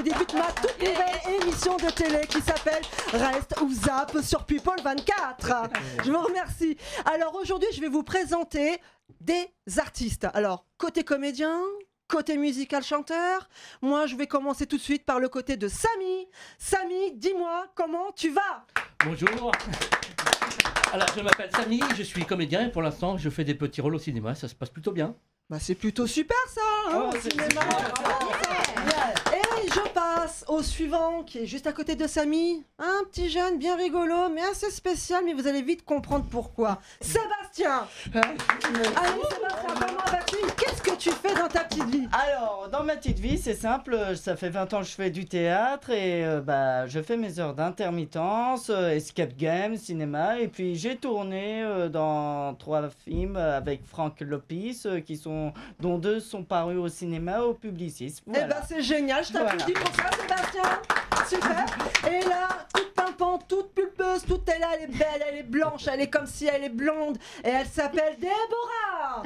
je débute ma toute nouvelle émission de télé qui s'appelle Reste ou Zap sur People 24. Je vous remercie. Alors aujourd'hui, je vais vous présenter des artistes. Alors, côté comédien, côté musical chanteur, moi je vais commencer tout de suite par le côté de Samy. Samy, dis-moi, comment tu vas ? Bonjour. Alors, je m'appelle Samy, je suis comédien et pour l'instant, je fais des petits rôles au cinéma, ça se passe plutôt bien. Bah c'est plutôt super ça, hein, au cinéma. Et je passe au suivant qui est juste à côté de Samy. Un petit jeune bien rigolo mais assez spécial, mais vous allez vite comprendre pourquoi. Sébastien. Allez Sébastien, comment vas-tu ? Qu'est-ce que tu fais dans ta petite vie ? Alors, dans ma petite vie, c'est simple, ça fait 20 ans que je fais du théâtre et je fais mes heures d'intermittence, escape game, cinéma, et puis j'ai tourné dans 3 films avec Franck Lopis, dont 2 sont parus au cinéma au Publicis. Voilà. Eh ben c'est génial, je t'applaudis pour ça Sébastien. Super. Et là, toute pimpante, toute pulpeuse, toute elle, elle est belle, elle est blanche, elle est comme si elle est blonde et elle s'appelle Déborah.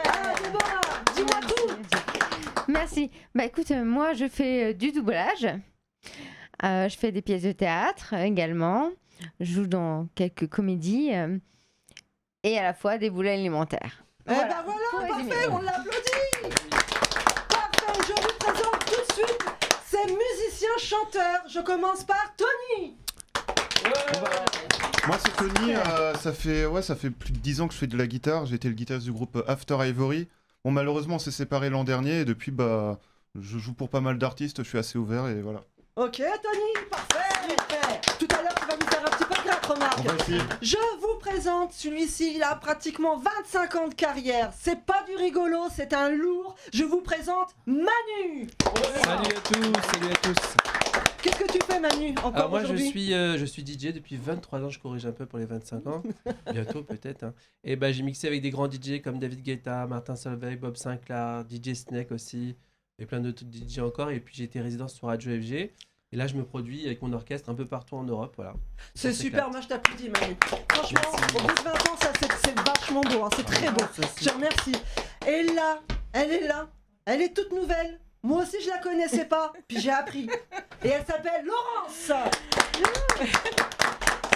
Ah Déborah, dis-moi tout. Merci. Bah écoute, moi je fais du doublage. Je fais des pièces de théâtre également. Je joue dans quelques comédies et à la fois des boules alimentaires. Eh ben voilà, parfait, on l'applaudit. Parfait, je vous présente tout de suite ces musiciens chanteurs. Je commence par Tony. Moi c'est Tony, ça fait plus de 10 ans que je fais de la guitare, j'ai été le guitariste du groupe After Ivory. Bon malheureusement on s'est séparés l'an dernier et depuis je joue pour pas mal d'artistes, je suis assez ouvert et voilà. Ok Tony, parfait. Tout à l'heure tu vas nous faire un petit peu de gratte, remarque. On va essayer. Je vous présente celui-ci, il a pratiquement 25 ans de carrière. C'est pas du rigolo, c'est un lourd. Je vous présente Manu. Salut à tous. Qu'est-ce que tu fais Manu encore Alors moi aujourd'hui ? je suis DJ depuis 23 ans, je corrige un peu pour les 25 ans, bientôt peut-être. Hein. Et j'ai mixé avec des grands DJ comme David Guetta, Martin Solveig, Bob Sinclair, DJ Snake aussi, et plein d'autres DJ encore. Et puis j'ai été résident sur Radio FG. Et là je me produis avec mon orchestre un peu partout en Europe, voilà. C'est super, moi je t'applaudis Manu. Franchement, au bout de 20 ans, ça c'est vachement beau, hein. C'est très beau. Je te remercie. Et là, elle est toute nouvelle. Moi aussi je la connaissais pas, puis j'ai appris. Et elle s'appelle Laurence.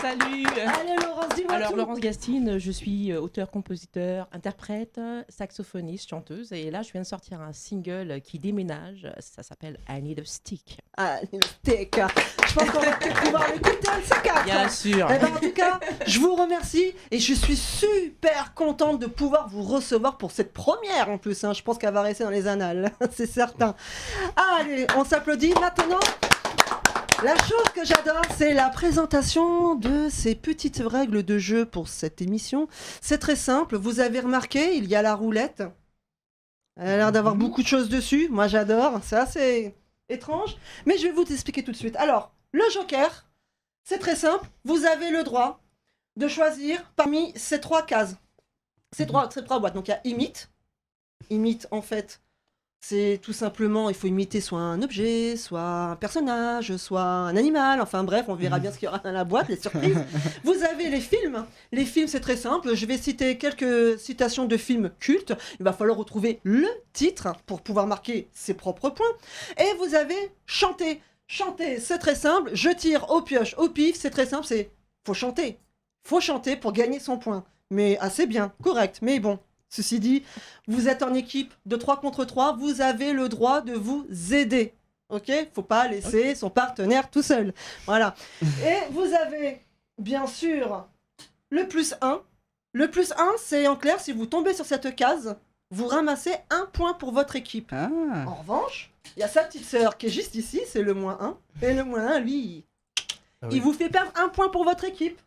Salut. Allez Laurence, dis-moi Alors tout. Laurence Gastine, je suis auteure, compositeur, interprète, saxophoniste, chanteuse et là je viens de sortir un single qui déménage, ça s'appelle I Need a Stick. Ah, le steak. Je pense qu'on va peut-être pouvoir l'écouter un de ces quatre. Bien sûr. Eh ben, en tout cas, je vous remercie et je suis super contente de pouvoir vous recevoir pour cette première en plus. Hein. Je pense qu'elle va rester dans les annales, c'est certain. Allez, on s'applaudit maintenant. La chose que j'adore, c'est la présentation de ces petites règles de jeu pour cette émission. C'est très simple, vous avez remarqué, il y a la roulette. Elle a l'air d'avoir beaucoup de choses dessus, moi j'adore, c'est assez étrange. Mais je vais vous expliquer tout de suite. Alors, le joker, c'est très simple, vous avez le droit de choisir parmi ces 3 cases. Ces trois boîtes, donc il y a imite en fait. C'est tout simplement, il faut imiter soit un objet, soit un personnage, soit un animal, enfin bref, on verra bien ce qu'il y aura dans la boîte, les surprises. Vous avez les films. Les films, c'est très simple. Je vais citer quelques citations de films cultes. Il va falloir retrouver le titre pour pouvoir marquer ses propres points. Et vous avez chanter. Chanter, c'est très simple. Je tire au pioche, au pif, c'est très simple. Faut chanter. Faut chanter pour gagner son point. Mais assez bien, correct. Mais bon. Ceci dit, vous êtes en équipe de 3 contre 3, vous avez le droit de vous aider. Ok ? Faut pas laisser son partenaire tout seul. Voilà. Et vous avez, bien sûr, le +1. Le +1, c'est en clair, si vous tombez sur cette case, vous ramassez 1 point pour votre équipe. Ah. En revanche, il y a sa petite sœur qui est juste ici, c'est le -1. Et le -1, lui, il vous fait perdre 1 point pour votre équipe.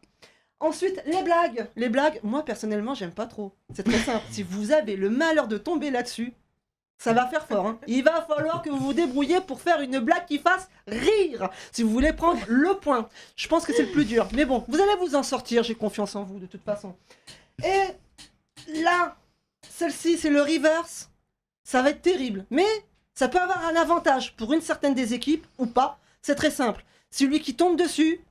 Ensuite, les blagues. Les blagues, moi personnellement, j'aime pas trop. C'est très simple. Si vous avez le malheur de tomber là-dessus, ça va faire fort. Hein. Il va falloir que vous vous débrouilliez pour faire une blague qui fasse rire. Si vous voulez prendre le point. Je pense que c'est le plus dur. Mais bon, vous allez vous en sortir. J'ai confiance en vous de toute façon. Et là, celle-ci, c'est le reverse. Ça va être terrible. Mais ça peut avoir un avantage pour une certaine des équipes ou pas. C'est très simple. Celui qui tombe dessus,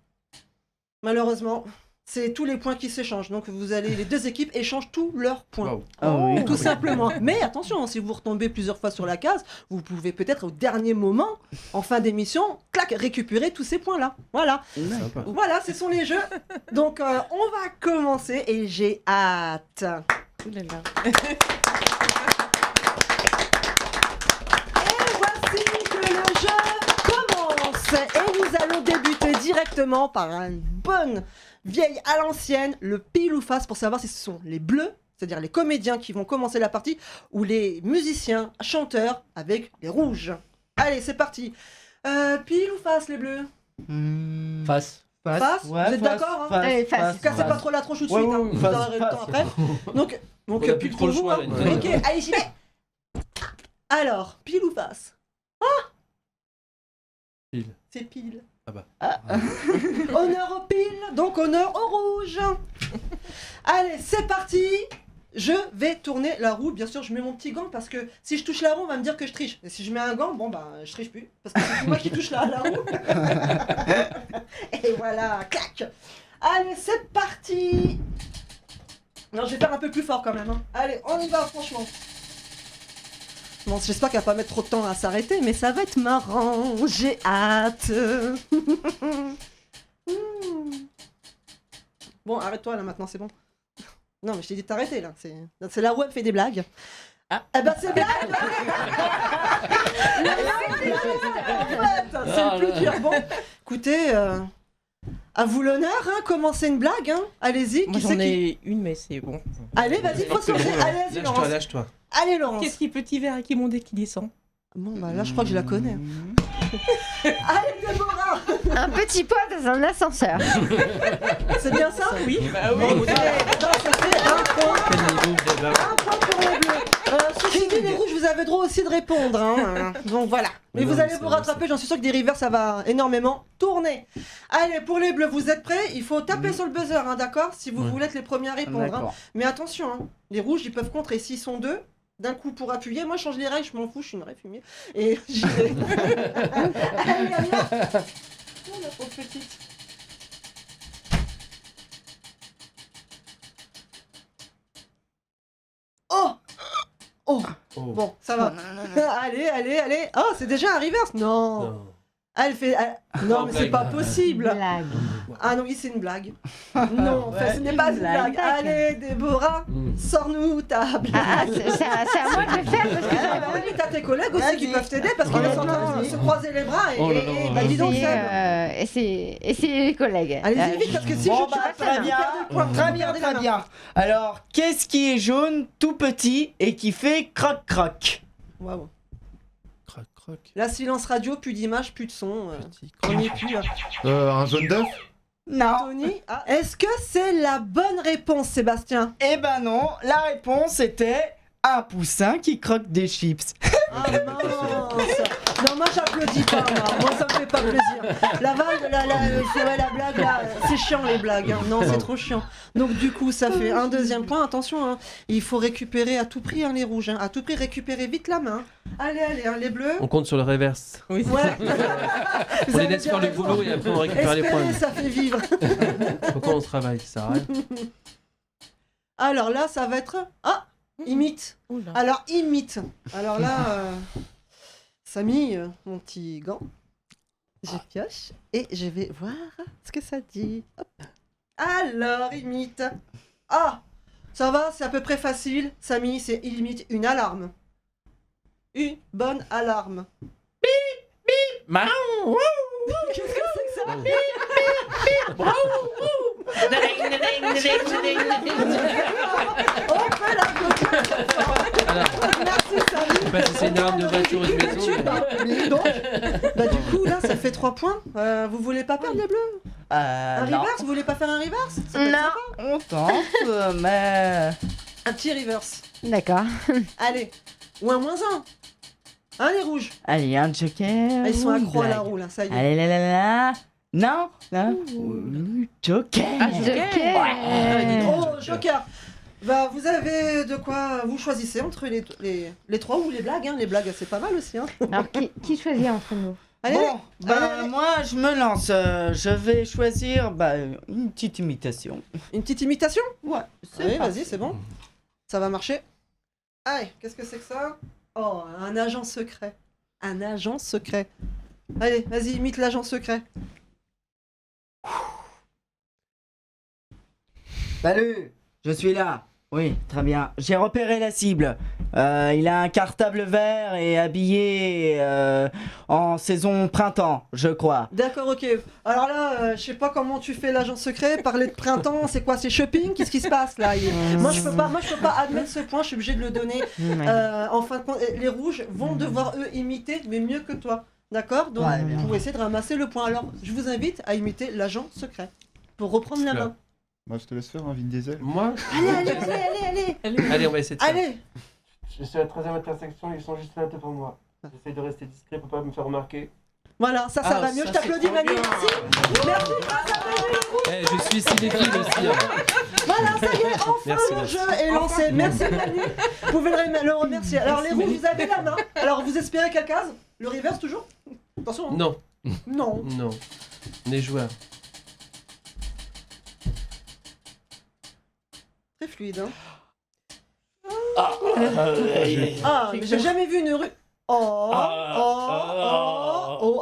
malheureusement, c'est tous les points qui s'échangent. Donc les deux équipes échangent tous leurs points. Waouh. Ah oui. Tout simplement. Mais attention, si vous retombez plusieurs fois sur la case, vous pouvez peut-être au dernier moment, en fin d'émission, clac, récupérer tous ces points-là. Voilà. Sympa. Voilà, ce sont les jeux. Donc on va commencer et j'ai hâte. Ouh là là. Et voici que le jeu commence. Et nous allons débuter directement par une bonne vieille à l'ancienne, le pile ou face, pour savoir si ce sont les bleus, c'est-à-dire les comédiens qui vont commencer la partie, ou les musiciens, chanteurs avec les rouges. Allez, c'est parti. Pile ou face, les bleus? Face. Face, vous êtes d'accord, hein Allez, face. Cassez pas trop la tronche tout de Ouais, suite, hein. ouais, Vous face, aurez le temps après. Donc On a plus pile trop pour le vous, choix, hein. là, Ok, allez, j'y vais. Alors, pile ou face? Pile. C'est pile. Ah bah. Honneur au pile, donc honneur au rouge. Allez, c'est parti. Je vais tourner la roue. Bien sûr, je mets mon petit gant parce que si je touche la roue, on va me dire que je triche. Et si je mets un gant, bon bah, je triche plus. Parce que c'est moi qui touche la roue. Et voilà, clac. Allez, c'est parti. Non, je vais faire un peu plus fort quand même, hein. Allez, on y va, franchement. Bon, j'espère qu'elle va pas mettre trop de temps à s'arrêter, mais ça va être marrant. J'ai hâte. Bon, arrête-toi là maintenant, c'est bon. Non, mais je t'ai dit de t'arrêter là. C'est la web fait des blagues. Ah. Eh ben, c'est blague. C'est le plus dur. Bon, écoutez, à vous l'honneur, hein, commencez une blague, hein. Allez-y. Moi j'en ai une, mais c'est bon. Allez, vas-y, faut sauter. Allez, vas-y, Lâche-toi, Laurence. lâche-toi. Allez, Laurence. Qu'est-ce qui est petit vert et qui monte et qui descend? Bon, bah là, je crois que je la connais. Allez, Déborah. Un petit poids dans un ascenseur. C'est bien ça? Oui, bah oui. Bon, ça fait un point. Quel niveau, Déborah? Un point pour les bleus. Ceci dit, les rouges, vous avez droit aussi de répondre. Hein. Donc voilà. Mais Non, vous mais allez c'est vous vrai, rattraper, j'en suis sûr que des rivers, ça va énormément tourner. Allez, pour les bleus, vous êtes prêts? Il faut taper sur le buzzer, hein, d'accord? Si vous Ouais. voulez être les premiers à répondre. Hein. D'accord. Mais attention, hein. Les rouges, ils peuvent contrer. S'ils sont deux, d'un coup pour appuyer. Moi, je change les règles, je m'en fous, je suis une vraie fumier. Et j'y vais. Allez, allez. Oh, la pauvre petite. Oh! Oh! Oh. Bon, ça va. Allez, allez, allez. Oh, c'est déjà un reverse? Non. Non. Ah, elle fait. Non, Non, mais c'est blague. pas possible. Blague. Ah non, oui, c'est une blague. Non, enfin, ce n'est pas une blague. blague. Allez, Déborah, sors-nous ta blague. Ah, c'est à moi de le faire parce que Ah, bah oui, t'as tes collègues aussi qui Vas-y. peuvent t'aider parce qu'ils Oh, sont en train de vas-y. se croiser les bras et, Oh là et- là. et- bah dis donc Seb. essayer les collègues. Allez-y vite parce que si Bon, je bah, tue très vous bien. perdez le point, vous Très bien, perdez la très main. bien. Alors, qu'est-ce qui est jaune, tout petit et qui fait croc-croc? Waouh. Croc, croc. La silence radio, plus d'image, plus de son. Petit On croc. n'y est plus. Là. Un jaune d'œuf? Non. Tony, est-ce que c'est la bonne réponse, Sébastien? Eh ben non, la réponse était un poussin qui croque des chips. Ah mince. Non, moi j'applaudis pas, moi ça me fait pas plaisir. La vague, la blague, là, c'est chiant les blagues, hein. Non, c'est trop chiant. Donc du coup, ça fait un deuxième point, attention, hein. Il faut récupérer à tout prix, hein, les rouges, hein. À tout prix, récupérer vite la main. Allez, allez, hein, les bleus. On compte sur le reverse. Oui. Ouais. On les laisse faire le boulot et après on récupère les points. Espérer, ça fait vivre. Pourquoi on travaille, ça arrête. Alors là, ça va être... Ah, imite. Oula. Alors, imite. Alors là, Samy, mon petit gant, je pioche et je vais voir ce que ça dit. Hop. Alors, imite. Ah, ça va, c'est à peu près facile. Samy, c'est il imite une alarme. Une bonne alarme. Ma- Qu'est-ce que c'est que ça? On fait la Alors, Merci, Samy. je sais pas si c'est une arme de voiture ou de maison. mais- Donc, bah du coup là ça fait 3 points. Vous voulez pas perdre les bleus? Un Non. reverse? Vous voulez pas faire un reverse? Ça peut être Non. sympa. On tente, mais... Un petit reverse. D'accord. Allez. Ou un moins 1. Hein les rouges? Allez, un joker. Ah, ils sont ou une accros à la blague. roue là, ça y est. Allez, là, là, là. Non, non. Joker. Ah, Joker. Oh, Joker. Bah vous avez de quoi vous choisissez entre les 3 ou les blagues, hein. Les blagues c'est pas mal aussi, hein. Alors, qui choisit entre nous? Allez, Bon, allez. moi je me lance. Je vais choisir une petite imitation. Une petite imitation? Ouais, Allez, parti. vas-y, c'est bon. Ça va marcher. Allez, qu'est-ce que c'est que ça? Oh, un agent secret. Un agent secret. Allez, vas-y, imite l'agent secret. Salut, je suis là. Oui, très bien. J'ai repéré la cible. Il a un cartable vert et habillé en saison printemps, je crois. D'accord, ok. Alors là, je sais pas comment tu fais l'agent secret. Parler de printemps, c'est quoi? C'est shopping? Qu'est-ce qui se passe là? Moi, je peux pas admettre ce point. Je suis obligé de le donner. En fin de compte, les rouges vont devoir eux imiter, mais mieux que toi. D'accord? Donc, Ouais, bien. pour essayer de ramasser le point. Alors, je vous invite à imiter l'agent secret pour reprendre la Là. main. Moi, je te laisse faire, Vin Diesel. Moi Allez. Allez, on va essayer de faire. Allez. Je suis à la 13e intersection, ils sont juste là devant moi. J'essaie de rester discret pour pas me faire remarquer. Voilà, ça Ah, va mieux. ça, Je t'applaudis, c'est trop Manu. bien. Merci. Merci grâce à Manu. Je suis cinéphile aussi. Voilà, ça y est, enfin Merci, le merci. jeu est lancé. Merci Manu. Vous pouvez le remercier. Alors les rouges, vous avez la main. Alors vous espérez quelle case? Le reverse toujours? Attention. Hein. Non, Non. non. On est joueurs. Très fluide. Hein. Ah, Ah, mais j'ai jamais vu une rue. Oh,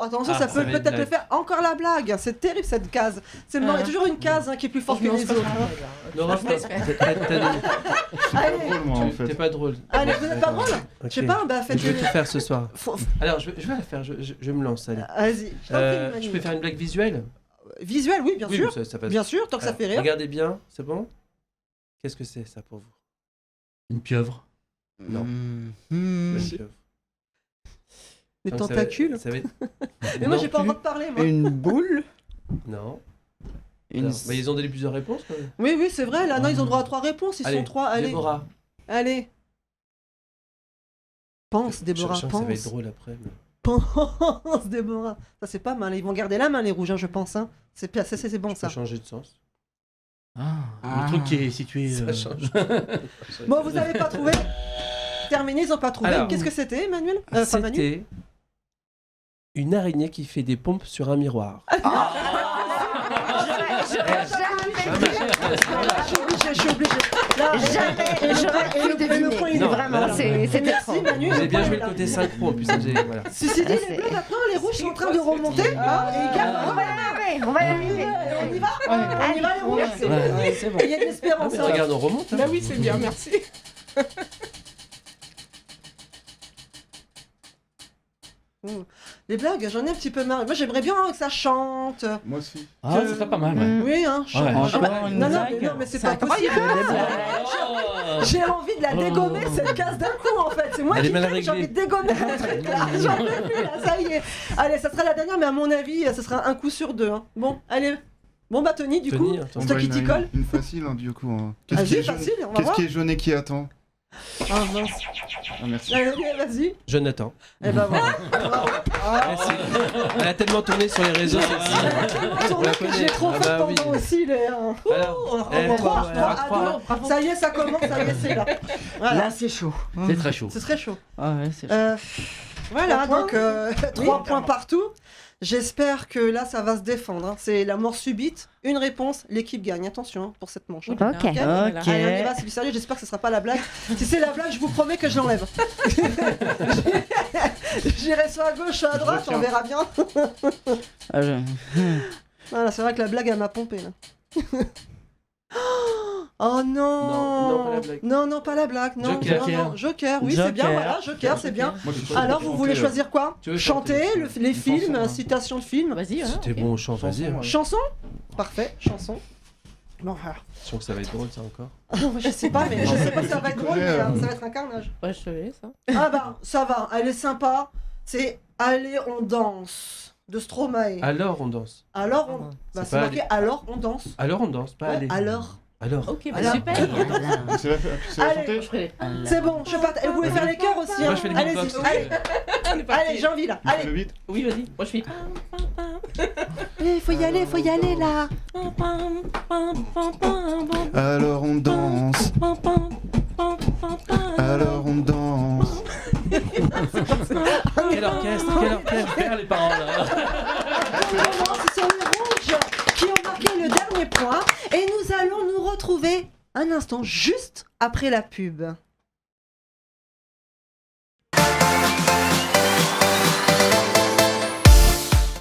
attention, Ah, ça ça peut va être peut-être le blague. faire. Encore la blague. C'est terrible cette case. C'est il y a toujours une case qui est plus forte que Non, les c'est pas autres. grave, hein. hein. Laurent, Je m'espère. Je suis pas Allez. drôle, moi, en t'es fait. pas drôle. Allez, vous êtes pas drôle? Ok. Je sais pas, bah Je faites vais tout faire ce soir. Faut- Alors, je vais la faire, je me lance, allez. Vas-y. Je t'en prie, Manu. Je peux faire une blague visuelle? Visuel, oui, bien Oui, sûr. ça passe. Bien sûr, tant que ça Alors, fait rire. Regardez bien, c'est bon? Qu'est-ce que c'est ça pour vous? Une pieuvre. Non. Hmm. Une pieuvre. Les Donc, ça va- tentacules. ça va être- Mais moi, Non j'ai pas le plus. droit de parler, moi. Une boule. Non. Une... Alors, ils ont donné plusieurs réponses quand même. Oui, oui, c'est vrai. Là, non, ils ont droit à 3 réponses. Ils Allez, sont 3. Allez. Déborah. Allez. Pense, Déborah, Je sens que ça va être pense. drôle après. mais- Pense, Déborah. Ça, c'est pas mal. Ils vont garder la main, les rouges, hein, je pense. Hein. C'est bien, c'est bon, Ça a ça. changé de sens. Le truc qui est situé. Ça change. Bon, vous avez pas trouvé? Terminé, ils ont pas trouvé. Alors, Qu'est-ce que c'était, Emmanuel? Enfin, Manu. C'était une araignée qui fait des pompes sur un miroir. Je suis obligé. Là, Jamais j'aurais pu le deviner. point, il est Non, vraiment. voilà. C'était Merci, trop. Manu. Vous avez bien point joué est le là. côté synchro en plus. Voilà. Ceci dit, Ah, les c'est- bleus, maintenant, les rouges sont en train de remonter. Hein, et ils gagnent. On va y arriver, on va y arriver. On y va? On y va, les rouges? Ouais, c'est bon. Il y a de l'espérance. Mais hein. regarde, on remonte. hein. Bah oui, c'est bien, merci. Les blagues, j'en ai un petit peu marre. Moi, j'aimerais bien que ça chante. Moi aussi. Ah, ça serait pas mal, ouais. Oui, hein, chante. Ouais. Encore Ah, une non, blague. mais c'est pas possible. J'ai envie de la dégommer, cette case d'un coup, en fait. C'est moi Elle est qui mal crie, j'ai réglée. envie de dégommer ce truc-là. J'en peux plus, là, ça y est. Allez, ça sera la dernière, mais à mon avis, ça sera un coup sur 2. Hein. Bon, allez. Bon, bah, Tony, du Tony, coup, attends. c'est toi qui t'y colle. Une facile, hein, du coup. Hein. Qu'est-ce qui Vas-y, est jaune- facile, on va Qu'est-ce voir. qui est jaune et qui attend? Ah, mince. Ah, merci. Allez, vas-y. Jonathan. Eh ben voilà. Ah, Merci. Elle a tellement tourné sur les réseaux celle-ci. on la a que connaît. j'ai trop Ah fait bah oui. pendant aussi, les... Alors, On va voir, voilà. 3 à 2. Ça y est, ça commence, ça y est, c'est là. Voilà. Là, c'est chaud. C'est très chaud. C'est très chaud. Ah ouais, c'est chaud. Voilà, 3 donc 3 points partout. J'espère que là, ça va se défendre. Hein. C'est la mort subite. Une réponse, l'équipe gagne. Attention hein, pour cette manche. hein. Ok. Ok. Allez, on y va, c'est du sérieux. J'espère que ce sera pas la blague. Si c'est la blague, je vous promets que je l'enlève. J'irai soit à gauche, soit à droite, on verra bien. Ah, je- Voilà, c'est vrai que la blague, elle m'a pompé là. Oh non Non, pas la blague. Non, non, pas la blague. Non, Joker. non, non. Joker, oui, c'est bien, Joker. voilà, Joker, c'est bien. Moi, je suis Alors, chaud vous pour voulez chanter, choisir quoi Tu veux Chanter, chanter les Une films, chanson, hein. citation de films. Vas-y, hein. C'était bon, chant, vas-y. hein. Chanson Parfait, chanson. Bon, voilà. Je sens que ça va être drôle, ça encore. Je sais pas, mais je sais pas si ça va être drôle, mais ça va être un carnage. Ouais, je te laisse. Hein. Ah bah, ça va, elle est sympa. C'est Allez, on danse de Stromae. Alors, on danse. Alors, on... Ah, bah, c'est c'est pas marqué Alors, on danse. Alors, on danse, pas Ouais, aller. alors. Alors. Ok, bah Alors. super. C'est la, tu sais la Allez. chanter? Je ferai. C'est bon, je sais pas. Vous pouvez faire les chœurs aussi. Moi, hein. je fais le Allez-y, beatbox. allez, On est parti. allez, j'ai envie là. Tu fais Allez, le beat? Oui, vas-y. Moi, je fais. allez, faut y aller là. Alors on danse, alors on danse, Quel orchestre, quel orchestre. Faire les paroles. Vraiment, ce sont les rouges qui ont marqué le dernier point. Et nous allons nous retrouver un instant juste après la pub.